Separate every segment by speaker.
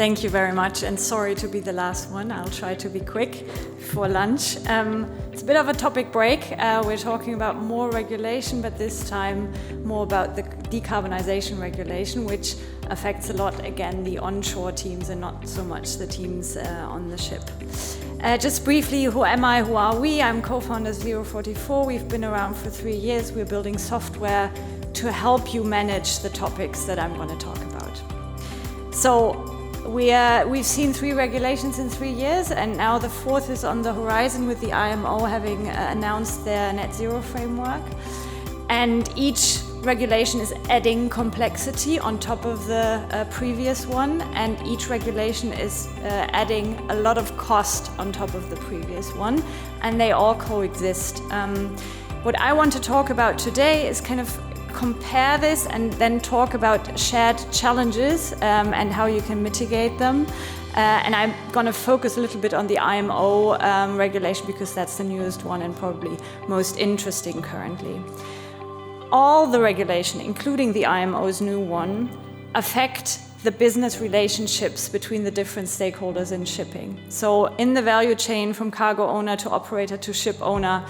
Speaker 1: Thank you very much, and sorry to be the last one. I'll try to be quick before lunch. It's a bit of a topic break. We're talking about more regulation, but this time more about the decarbonization regulation, which affects a lot, again, the onshore teams and not so much the teams on the ship. Just briefly, who am I, who are we? I'm co-founder of zero44. We've been around for 3 years. We're building software to help you manage the topics that I'm going to talk about. So we've seen 3 regulations in 3 years, and now the 4th is on the horizon with the IMO having announced their Net-zero Framework. And each regulation is adding complexity on top of the previous one, and each regulation is adding a lot of cost on top of the previous one, and they all coexist. What I want to talk about today is kind of compare this and then talk about shared challenges and how you can mitigate them. And I'm going to focus a little bit on the IMO regulation because that's the newest one and probably most interesting currently. All the regulation, including the IMO's new one, affect the business relationships between the different stakeholders in shipping. So in the value chain from cargo owner to operator to ship owner,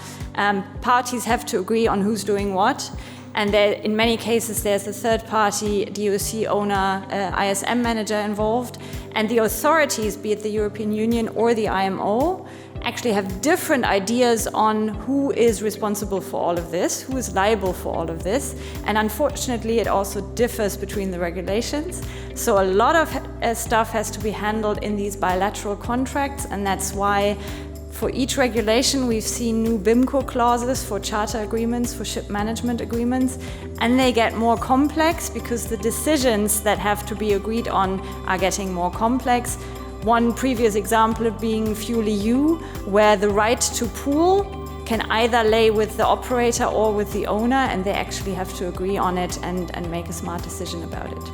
Speaker 1: parties have to agree on who's doing what. And in many cases, there's a third-party DOC owner, ISM manager involved. And the authorities, be it the European Union or the IMO, actually have different ideas on who is responsible for all of this, who is liable for all of this. And unfortunately, it also differs between the regulations. So a lot of stuff has to be handled in these bilateral contracts, and that's why for each regulation, we've seen new BIMCO clauses for charter agreements, for ship management agreements, and they get more complex because the decisions that have to be agreed on are getting more complex. One previous example being FuelEU, where the right to pool can either lay with the operator or with the owner, and they actually have to agree on it and make a smart decision about it.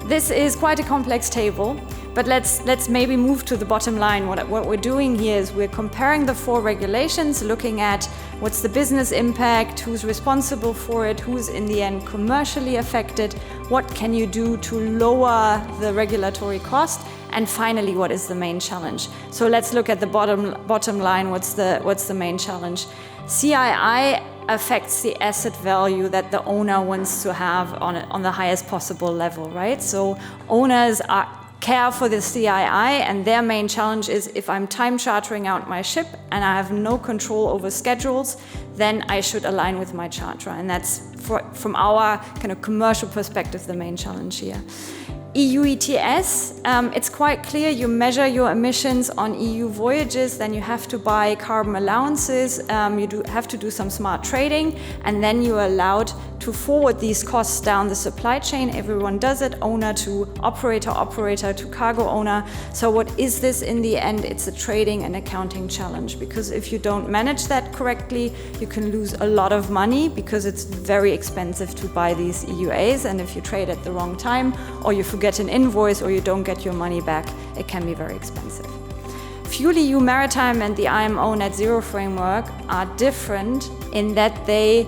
Speaker 1: This is quite a complex table. But let's maybe move to the bottom line. What we're doing here is we're comparing the 4 regulations, looking at what's the business impact, who's responsible for it, who's in the end commercially affected, what can you do to lower the regulatory cost, and finally, what is the main challenge? So let's look at the bottom line. What's the main challenge? CII affects the asset value that the owner wants to have on the highest possible level, right? So owners care for the CII, and their main challenge is if I'm time chartering out my ship and I have no control over schedules, then I should align with my charterer. And that's, from our kind of commercial perspective, the main challenge here. EU ETS, it's quite clear you measure your emissions on EU voyages, then you have to buy carbon allowances, you have to do some smart trading, and then you're allowed to forward these costs down the supply chain. Everyone does it, owner to operator, operator to cargo owner. So what is this in the end? It's a trading and accounting challenge, because if you don't manage that correctly, you can lose a lot of money because it's very expensive to buy these EUAs, and if you trade at the wrong time or you forget an invoice or you don't get your money back, it can be very expensive. FuelEU Maritime and the IMO Net-zero Framework are different in that they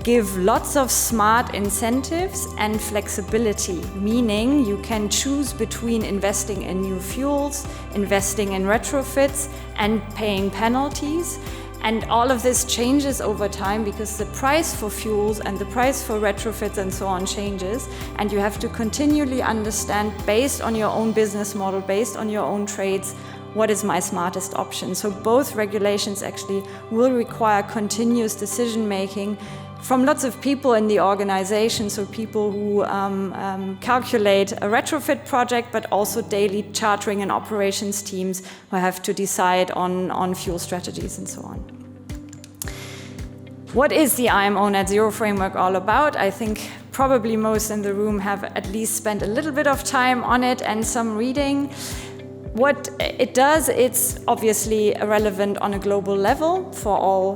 Speaker 1: give lots of smart incentives and flexibility, meaning you can choose between investing in new fuels, investing in retrofits, and paying penalties. And all of this changes over time because the price for fuels and the price for retrofits and so on changes, and you have to continually understand, based on your own business model, based on your own trades, what is my smartest option. So both regulations actually will require continuous decision making from lots of people in the organization, so people who calculate a retrofit project, but also daily chartering and operations teams who have to decide on fuel strategies and so on. What is the IMO Net-zero Framework all about? I think probably most in the room have at least spent a little bit of time on it and some reading. What it does, it's obviously relevant on a global level for all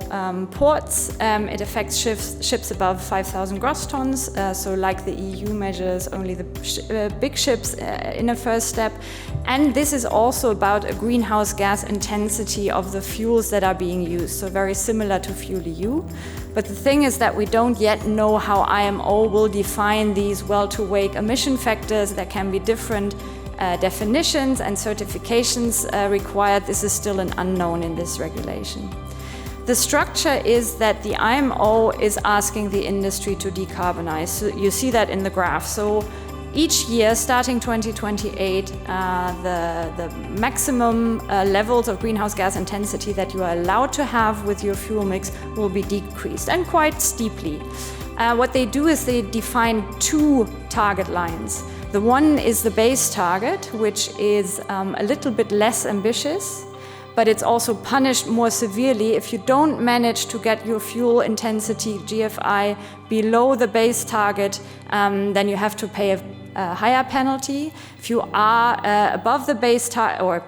Speaker 1: ports. It affects ships above 5,000 gross tons, so like the EU measures only the big ships in a first step. And this is also about a greenhouse gas intensity of the fuels that are being used, so very similar to FuelEU. But the thing is that we don't yet know how IMO will define these well-to-wake emission factors that can be different definitions and certifications required. This is still an unknown in this regulation. The structure is that the IMO is asking the industry to decarbonize. So you see that in the graph. So each year, starting 2028, the maximum levels of greenhouse gas intensity that you are allowed to have with your fuel mix will be decreased, and quite steeply. What they do is they define two target lines. The one is the base target, which is a little bit less ambitious, but it's also punished more severely if you don't manage to get your fuel intensity, GFI, below the base target, then you have to pay a higher penalty. If you are above the base target, or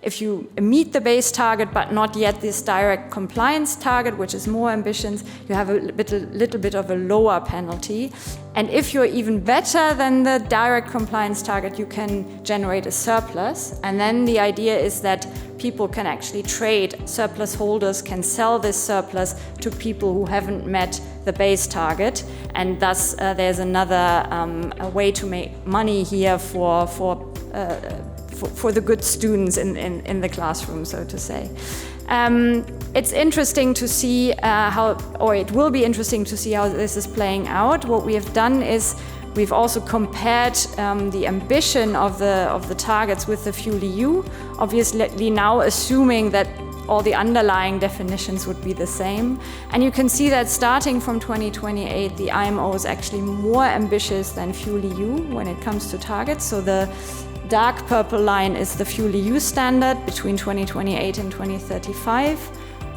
Speaker 1: if you meet the base target but not yet this direct compliance target, which is more ambitious, you have a little bit of a lower penalty. And if you're even better than the direct compliance target, you can generate a surplus. And then the idea is that people can actually trade. Surplus holders can sell this surplus to people who haven't met the base target. And thus there's another way to make money here for the good students in the classroom, so to say. It's interesting to see it will be interesting to see how this is playing out. What we have done is we've also compared the ambition of the targets with the FuelEU, obviously now assuming that all the underlying definitions would be the same. And you can see that starting from 2028, the IMO is actually more ambitious than FuelEU when it comes to targets. So the dark purple line is the FuelEU standard between 2028 and 2035.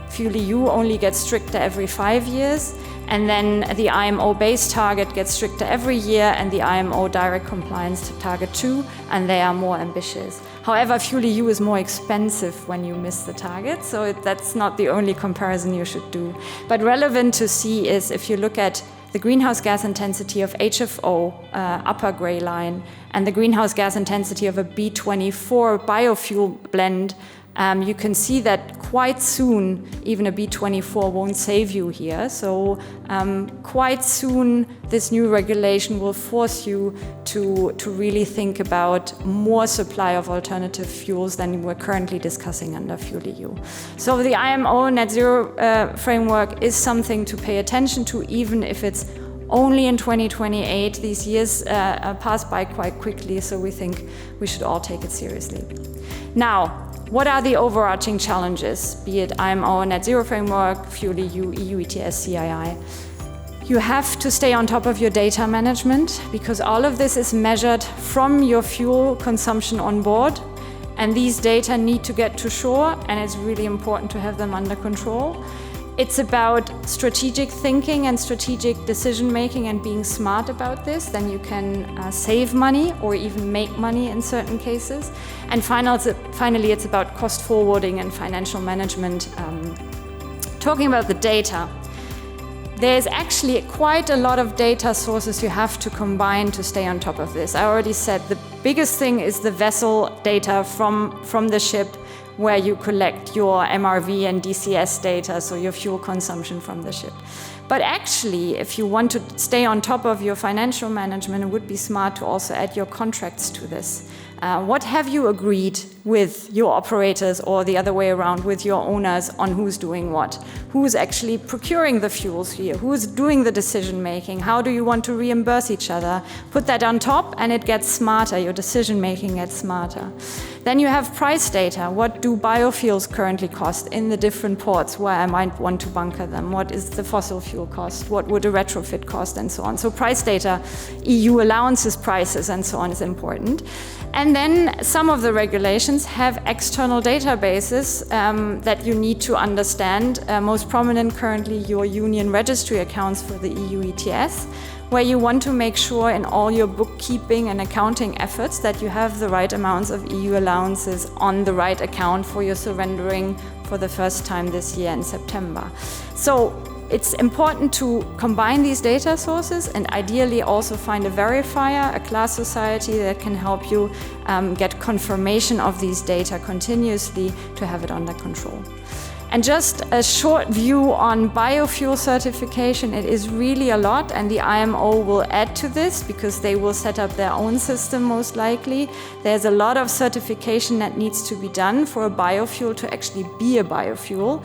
Speaker 1: FuelEU only gets stricter every 5 years, and then the IMO base target gets stricter every year, and the IMO direct compliance target too, and they are more ambitious. However, FuelEU is more expensive when you miss the target, so that's not the only comparison you should do. But relevant to see is if you look at the greenhouse gas intensity of HFO, upper gray line, and the greenhouse gas intensity of a B24 biofuel blend, you can see that quite soon even a B24 won't save you here. So quite soon this new regulation will force you to really think about more supply of alternative fuels than we're currently discussing under FuelEU. So the IMO Net-zero Framework is something to pay attention to, even if it's only in 2028. These years pass by quite quickly, so we think we should all take it seriously. Now, what are the overarching challenges, be it IMO Net-zero Framework, FuelEU, EU ETS, CII? You have to stay on top of your data management, because all of this is measured from your fuel consumption on board, and these data need to get to shore, and it's really important to have them under control. It's about strategic thinking and strategic decision making and being smart about this. Then you can save money or even make money in certain cases. And finally, it's about cost forwarding and financial management. Talking about the data, there's actually quite a lot of data sources you have to combine to stay on top of this. I already said the biggest thing is the vessel data from the ship, where you collect your MRV and DCS data, so your fuel consumption from the ship. But actually, if you want to stay on top of your financial management, it would be smart to also add your contracts to this. What have you agreed with your operators, or the other way around, with your owners, on who's doing what? Who's actually procuring the fuels here? Who's doing the decision making? How do you want to reimburse each other? Put that on top and it gets smarter. Your decision making gets smarter. Then you have price data. What do biofuels currently cost in the different ports where I might want to bunker them? What is the fossil fuel cost? What would a retrofit cost, and so on? So price data, EU allowances prices and so on is important. And then some of the regulations have external databases that you need to understand. Most prominent currently, your union registry accounts for the EU ETS, where you want to make sure in all your bookkeeping and accounting efforts that you have the right amounts of EU allowances on the right account for your surrendering for the first time this year in September. So it's important to combine these data sources and ideally also find a verifier, a class society that can help you get confirmation of these data continuously to have it under control. And just a short view on biofuel certification, it is really a lot, and the IMO will add to this because they will set up their own system most likely. There's a lot of certification that needs to be done for a biofuel to actually be a biofuel.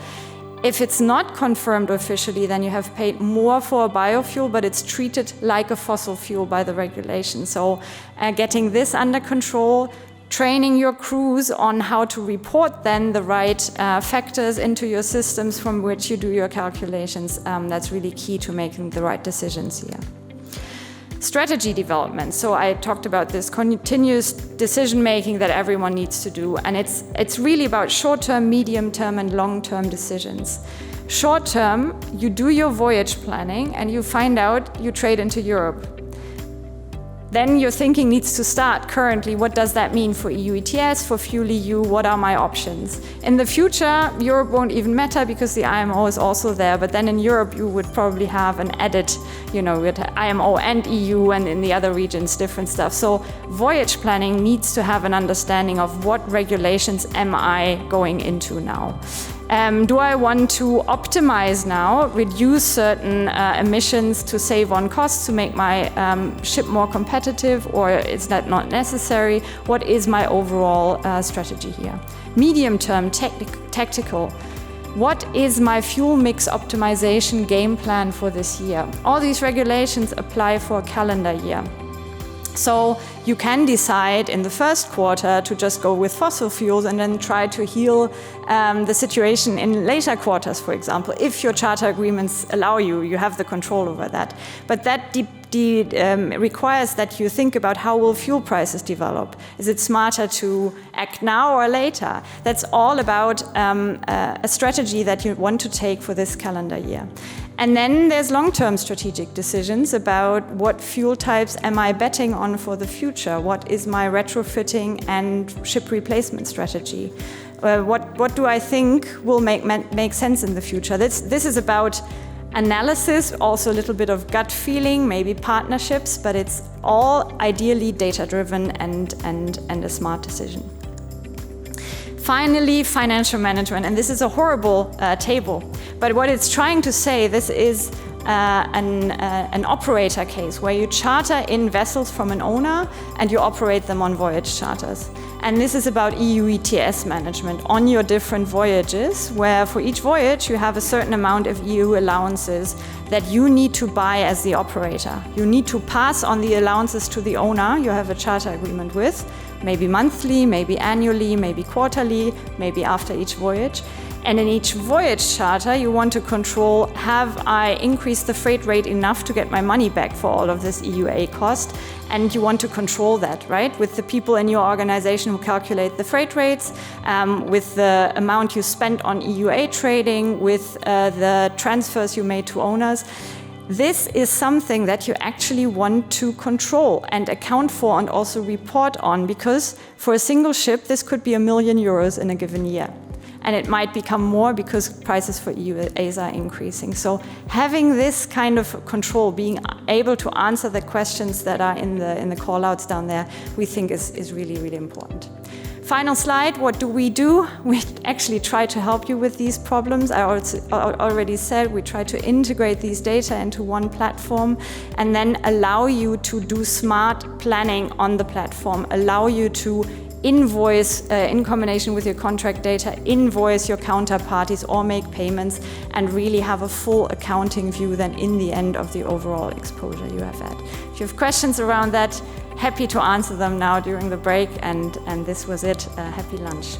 Speaker 1: If it's not confirmed officially, then you have paid more for a biofuel, but it's treated like a fossil fuel by the regulation. So getting this under control, training your crews on how to report then the right factors into your systems from which you do your calculations. That's really key to making the right decisions here. Strategy development. So I talked about this continuous decision making that everyone needs to do. And it's really about short-term, medium-term and long-term decisions. Short-term, you do your voyage planning and you find out you trade into Europe. Then your thinking needs to start currently. What does that mean for EU ETS, for FuelEU? What are my options? In the future, Europe won't even matter because the IMO is also there. But then in Europe, you would probably have an added, with IMO and EU, and in the other regions, different stuff. So voyage planning needs to have an understanding of what regulations am I going into now. Do I want to optimize now, reduce certain emissions to save on costs to make my ship more competitive, or is that not necessary? What is my overall strategy here? Medium term, tactical. What is my fuel mix optimization game plan for this year? All these regulations apply for a calendar year. So you can decide in the first quarter to just go with fossil fuels and then try to heal the situation in later quarters, for example. If your charter agreements allow you, you have the control over that. But that requires that you think about how will fuel prices develop. Is it smarter to act now or later? That's all about a strategy that you want to take for this calendar year. And then there's long-term strategic decisions about what fuel types am I betting on for the future? What is my retrofitting and ship replacement strategy? What do I think will make sense in the future? This is about analysis, also a little bit of gut feeling, maybe partnerships, but it's all ideally data-driven and a smart decision. Finally, financial management, and this is a horrible table, but what it's trying to say, this is an operator case where you charter in vessels from an owner and you operate them on voyage charters. And this is about EU ETS management on your different voyages, where for each voyage you have a certain amount of EU allowances that you need to buy as the operator. You need to pass on the allowances to the owner you have a charter agreement with, maybe monthly, maybe annually, maybe quarterly, maybe after each voyage. And in each voyage charter, you want to control, have I increased the freight rate enough to get my money back for all of this EUA cost? And you want to control that, right? With the people in your organization who calculate the freight rates, with the amount you spent on EUA trading, with the transfers you made to owners. This is something that you actually want to control and account for and also report on, because for a single ship, this could be €1 million in a given year. And it might become more because prices for EUAs are increasing. So having this kind of control, being able to answer the questions that are in the call-outs down there, we think is really, really important. Final slide, what do? We actually try to help you with these problems. I already said we try to integrate these data into one platform and then allow you to do smart planning on the platform, allow you to invoice, in combination with your contract data, invoice your counterparties or make payments and really have a full accounting view then in the end of the overall exposure you have had. If you have questions around that, happy to answer them now during the break, and this was it. Happy lunch.